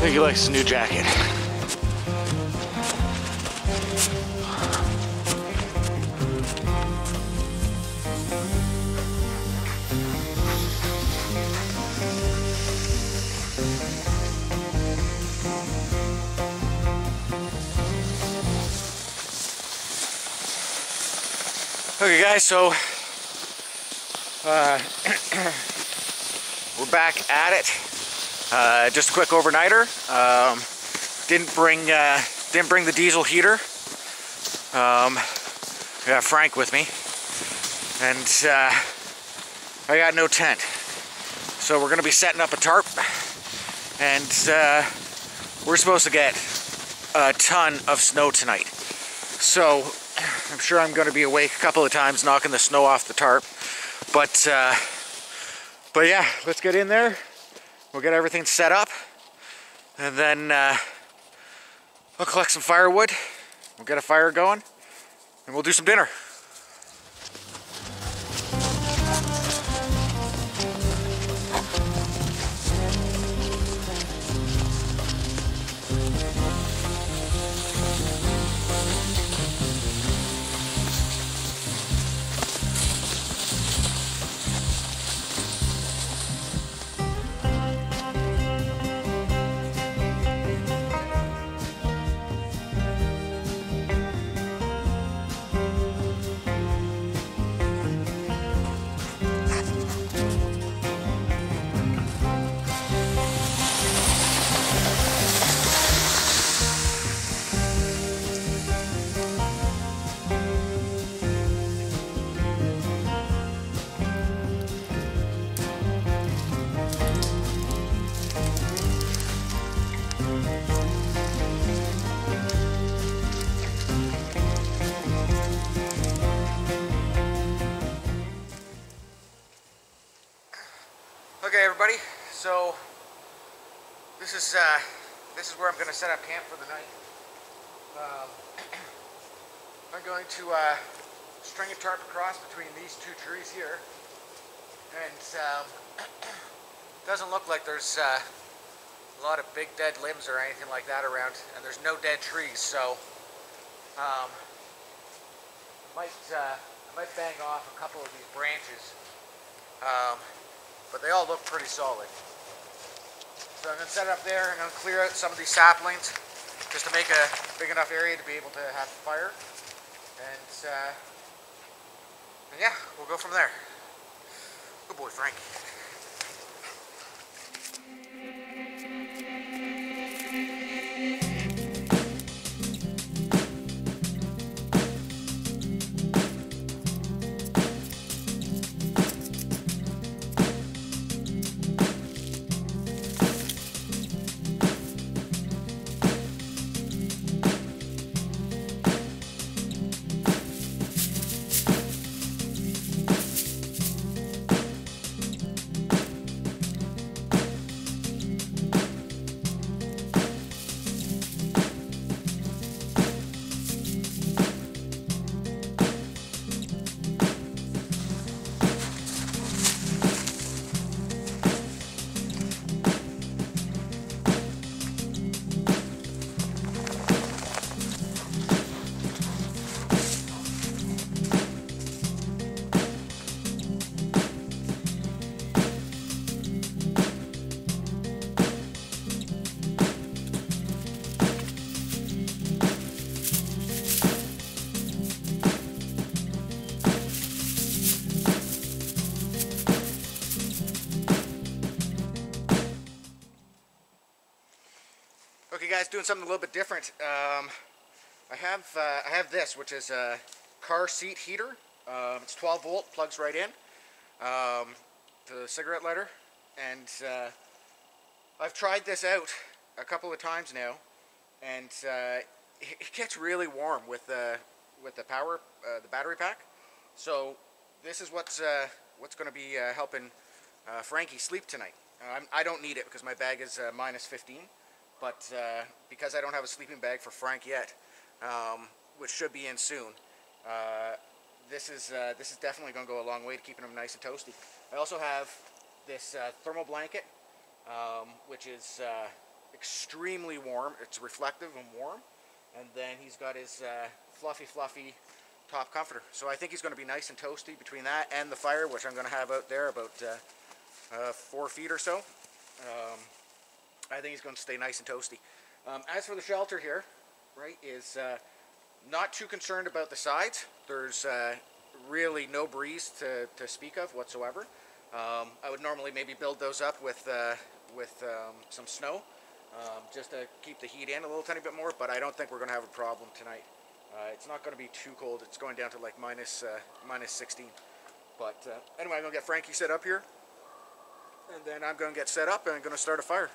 think he likes his new jacket. Okay guys, so we're back at it. Just a quick overnighter. Didn't bring the diesel heater. I got Frank with me, and I got no tent. So we're gonna be setting up a tarp, and we're supposed to get a ton of snow tonight. So I'm sure I'm going to be awake a couple of times knocking the snow off the tarp. But yeah, let's get in there. We'll get everything set up. And then we'll collect some firewood. We'll get a fire going. And we'll do some dinner. Okay, everybody. So this is where I'm going to set up camp for the night. I'm going to string a tarp across between these two trees here, and doesn't look like there's a lot of big dead limbs or anything like that around, and there's no dead trees. So I might bang off a couple of these branches. But they all look pretty solid. So I'm going to set it up there, and I'm going to clear out some of these saplings just to make a big enough area to be able to have a fire. And yeah, we'll go from there. Good boy, Frank. Okay guys, doing something a little bit different. I have this, which is a car seat heater. It's 12 volt, plugs right in to the cigarette lighter, and I've tried this out a couple of times now, and it gets really warm with the power, the battery pack. So this is what's going to be helping Frankie sleep tonight. I don't need it because my bag is -15. But because I don't have a sleeping bag for Frank yet, which should be in soon, this is definitely going to go a long way to keeping him nice and toasty. I also have this thermal blanket, which is extremely warm. It's reflective and warm. And then he's got his fluffy top comforter. So I think he's going to be nice and toasty between that and the fire, which I'm going to have out there about 4 feet or so. I think he's going to stay nice and toasty. As for the shelter here, right, is not too concerned about the sides. There's really no breeze to speak of whatsoever. I would normally maybe build those up with some snow, just to keep the heat in a little tiny bit more, but I don't think we're going to have a problem tonight. It's not going to be too cold. It's going down to like minus 16. But anyway, I'm going to get Frankie set up here, and then I'm going to get set up and I'm going to start a fire.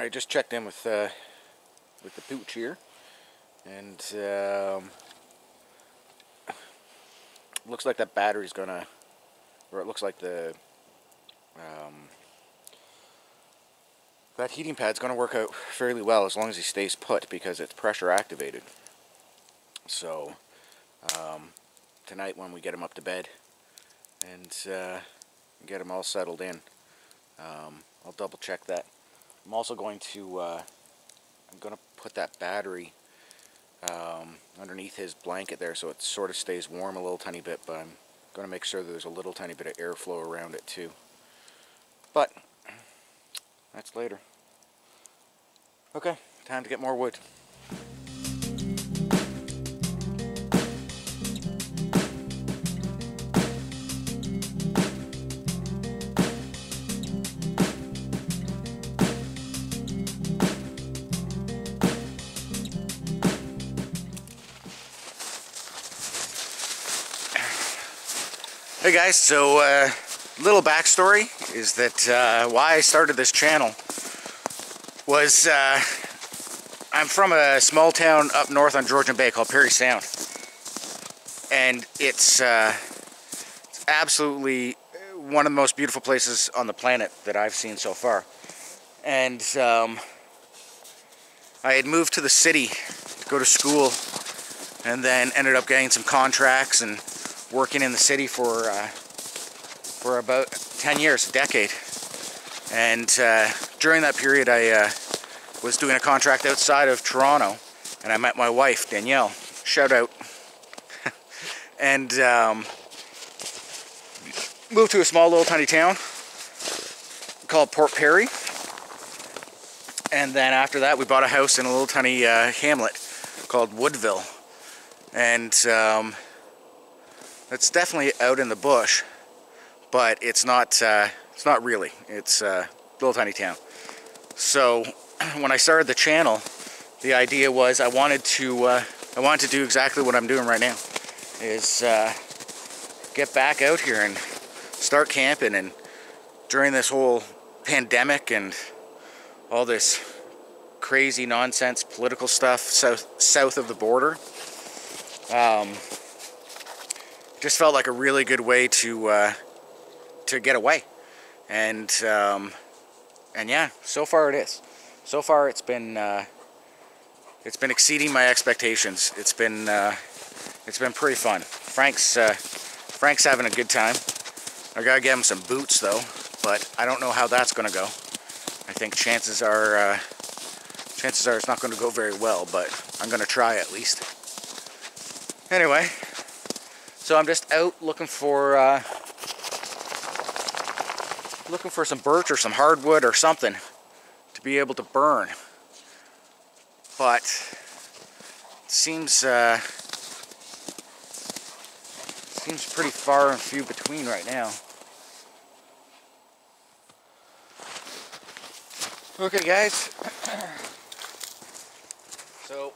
I just checked in with the pooch here, and looks like that battery's gonna, or it looks like the that heating pad's gonna work out fairly well as long as he stays put, because it's pressure activated. So tonight when we get him up to bed and get him all settled in, I'll double check that. I'm also going to I'm going to put that battery underneath his blanket there, so it sort of stays warm a little tiny bit, but I'm going to make sure that there's a little tiny bit of airflow around it too. But that's later. Okay, time to get more wood. Hey guys, so little backstory is that why I started this channel was I'm from a small town up north on Georgian Bay called Perry Sound, and it's absolutely one of the most beautiful places on the planet that I've seen so far. And I had moved to the city to go to school, and then ended up getting some contracts and working in the city for about 10 years, a decade. And during that period, I was doing a contract outside of Toronto, and I met my wife, Danielle. Shout out. And moved to a small little tiny town called Port Perry. And then after that, we bought a house in a little tiny hamlet called Woodville. And it's definitely out in the bush, but it's not really. It's a little tiny town. So when I started the channel, the idea was I wanted to do exactly what I'm doing right now, is get back out here and start camping. And during this whole pandemic and all this crazy nonsense political stuff south of the border, just felt like a really good way to get away. And yeah, so far it is. So far it's been exceeding my expectations. It's been pretty fun. Frank's having a good time. I gotta get him some boots though, but I don't know how that's gonna go. I think chances are it's not gonna go very well, but I'm gonna try at least. Anyway, so I'm just out looking for some birch or some hardwood or something to be able to burn. But seems pretty far and few between right now. Okay, guys. So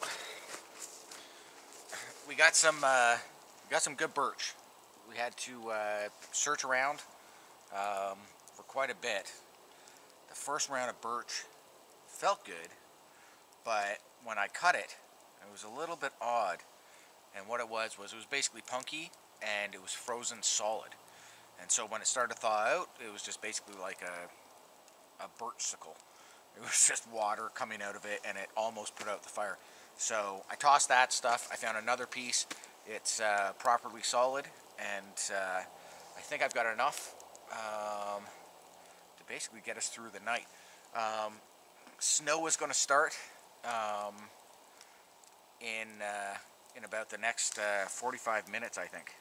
we got some good birch. We had to search around for quite a bit. The first round of birch felt good, but when I cut it, it was a little bit odd. And what it was basically punky, and it was frozen solid. And so when it started to thaw out, it was just basically like a birchsicle. It was just water coming out of it, and it almost put out the fire. So I tossed that stuff. I found another piece. It's properly solid, and I think I've got enough to basically get us through the night. Snow is going to start in about the next 45 minutes, I think.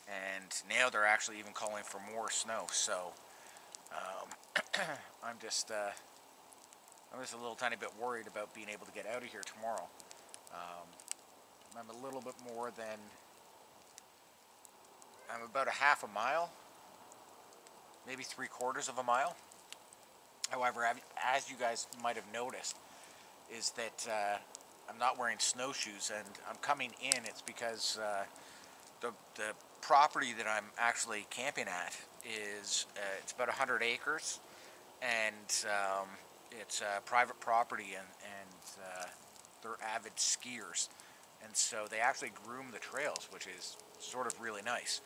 And now they're actually even calling for more snow. So I'm just a little tiny bit worried about being able to get out of here tomorrow. I'm a little bit more than, I'm about a half a mile, maybe 3/4 of a mile. However, as you guys might have noticed, is that I'm not wearing snowshoes, and I'm coming in. It's because the property that I'm actually camping at is it's about 100 acres, and it's private property, and they're avid skiers, and so they actually groom the trails, which is sort of really nice.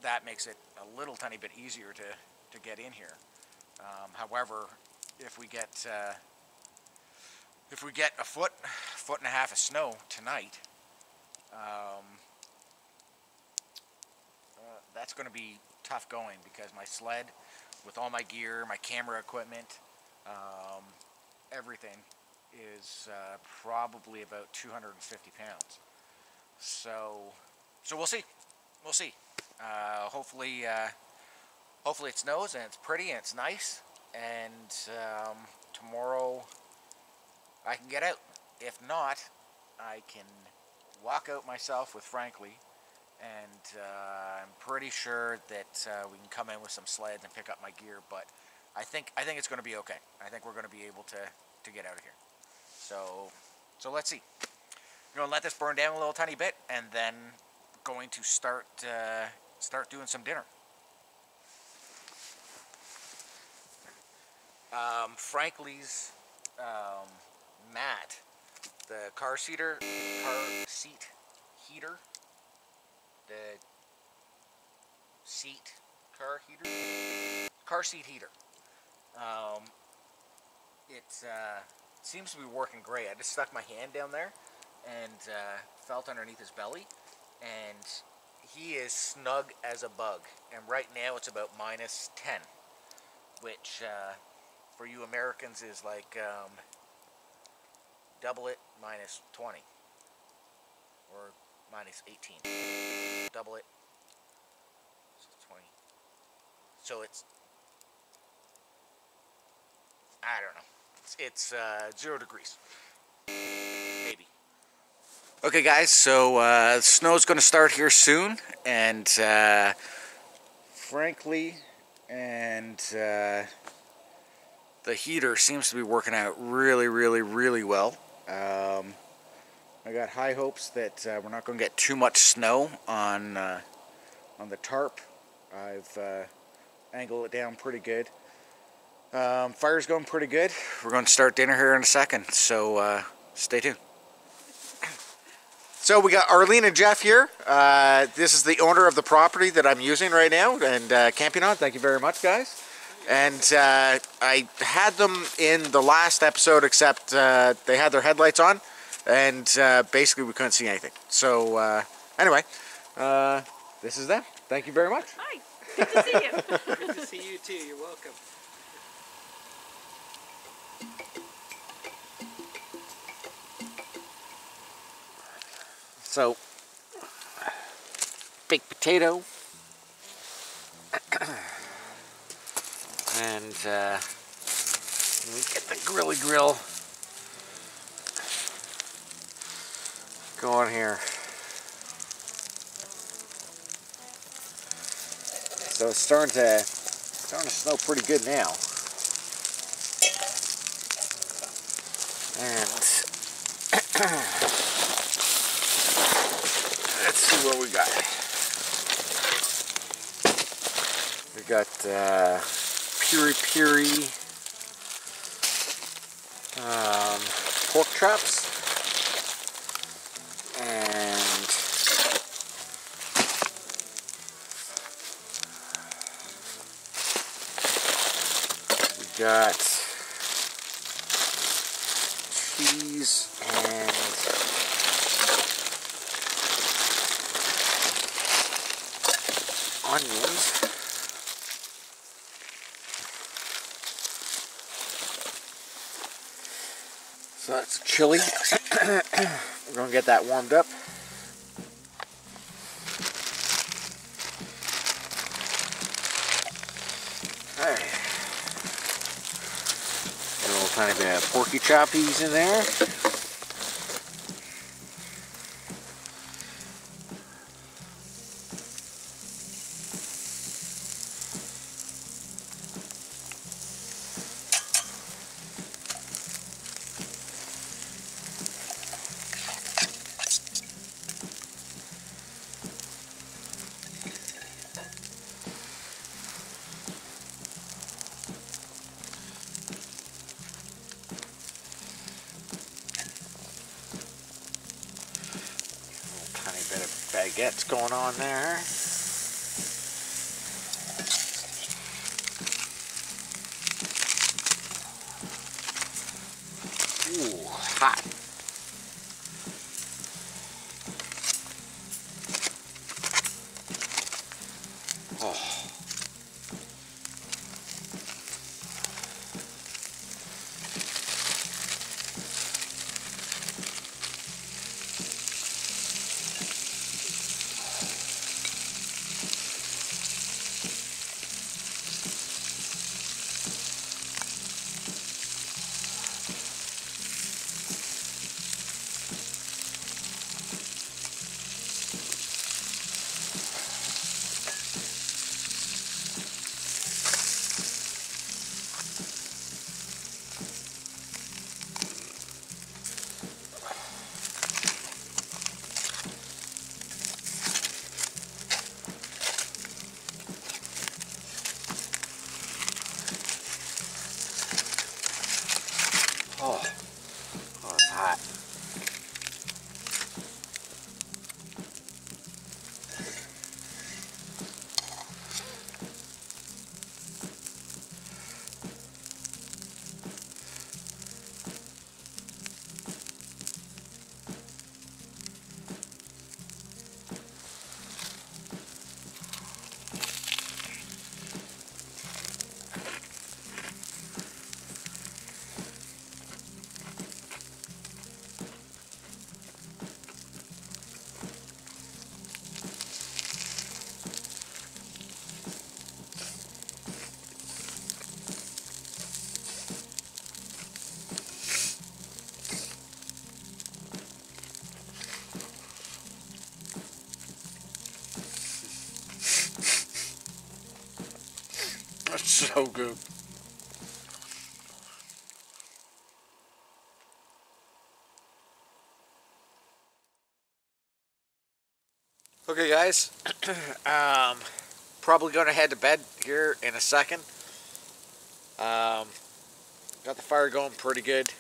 That makes it a little tiny bit easier to get in here. However, if we get a foot and a half of snow tonight, that's going to be tough going, because my sled, with all my gear, my camera equipment, everything is probably about 250 pounds. So we'll see. We'll see. Hopefully it snows and it's pretty and it's nice, and tomorrow I can get out. If not, I can walk out myself with Frankly, and I'm pretty sure that we can come in with some sleds and pick up my gear. But I think it's going to be okay. I think we're going to be able to get out of here. So let's see. I'm going to let this burn down a little tiny bit, and then going to start doing some dinner. Frankly's mat, the car seat heater, car seat heater. It seems to be working great. I just stuck my hand down there and felt underneath his belly, and he is snug as a bug. And right now it's about -10, which for you Americans is like double it, -20, or -18. Double it, so 20. So it's, I don't know. It's 0 degrees, maybe. Okay, guys. So snow's going to start here soon, and Frankly, and the heater seems to be working out really, really, really well. I got high hopes that we're not going to get too much snow on the tarp. I've angled it down pretty good. Fire's going pretty good. We're going to start dinner here in a second, so stay tuned. So we got Arlene and Jeff here. This is the owner of the property that I'm using right now and camping on. Thank you very much, guys. And I had them in the last episode, except they had their headlights on, and basically we couldn't see anything. So anyway, this is them. Thank you very much. Hi. Good to see you. Good to see you too. You're welcome. So, baked potato, and we get the grilly grill going here. So it's starting to snow pretty good now. And let's see what we got. We got piri pork chops, and we got cheese and onions. So that's chili. We're going to get that warmed up. Alright. A little tiny bit of porky choppies in there. Bit of baguettes going on there. Ooh, hot. Oh. Oh, it's hot. That's so good. Okay guys, probably going to head to bed here in a second. Got the fire going pretty good.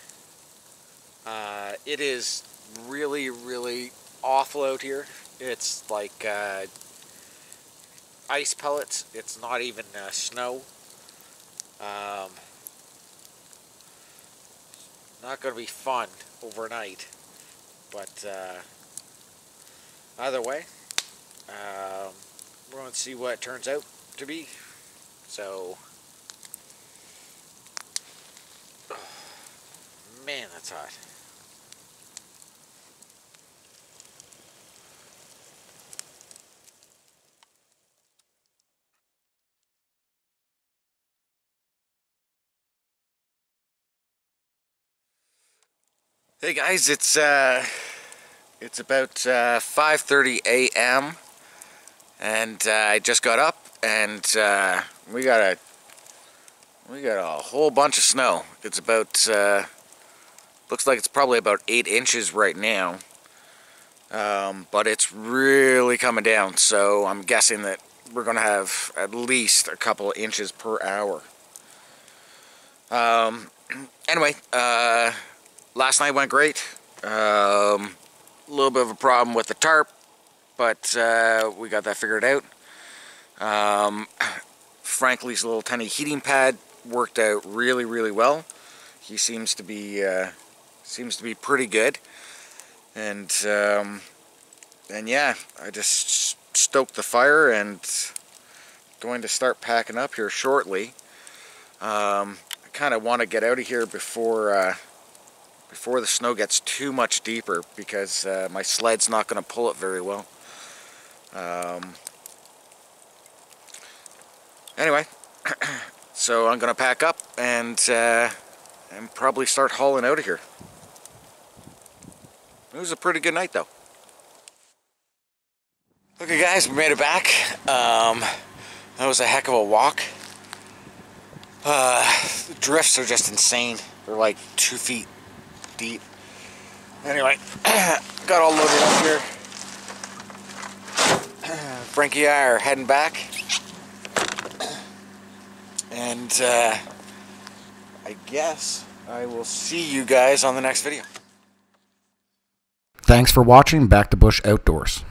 It is really awful out here. It's like ice pellets. It's not even snow. Not going to be fun overnight, but either way, we're going to see what it turns out to be. So, man, that's hot. Hey guys, it's It's about 5:30 a.m. and I just got up, and we got a whole bunch of snow. It's about looks like it's probably about 8 inches right now, but it's really coming down. So I'm guessing that we're gonna have at least a couple of inches per hour. Anyway, last night went great. A little bit of a problem with the tarp, but we got that figured out. Frankly's little tiny heating pad worked out really, really well. He seems to be pretty good, and yeah, I just stoked the fire and going to start packing up here shortly. I kind of want to get out of here before the snow gets too much deeper, because my sled's not going to pull it very well. Anyway, so I'm going to pack up and probably start hauling out of here. It was a pretty good night, though. Okay, guys, we made it back. That was a heck of a walk. The drifts are just insane. They're like 2 feet deep. Anyway, got all loaded up here. Frankie and I are heading back. And I guess I will see you guys on the next video. Thanks for watching Back to Bush Outdoors.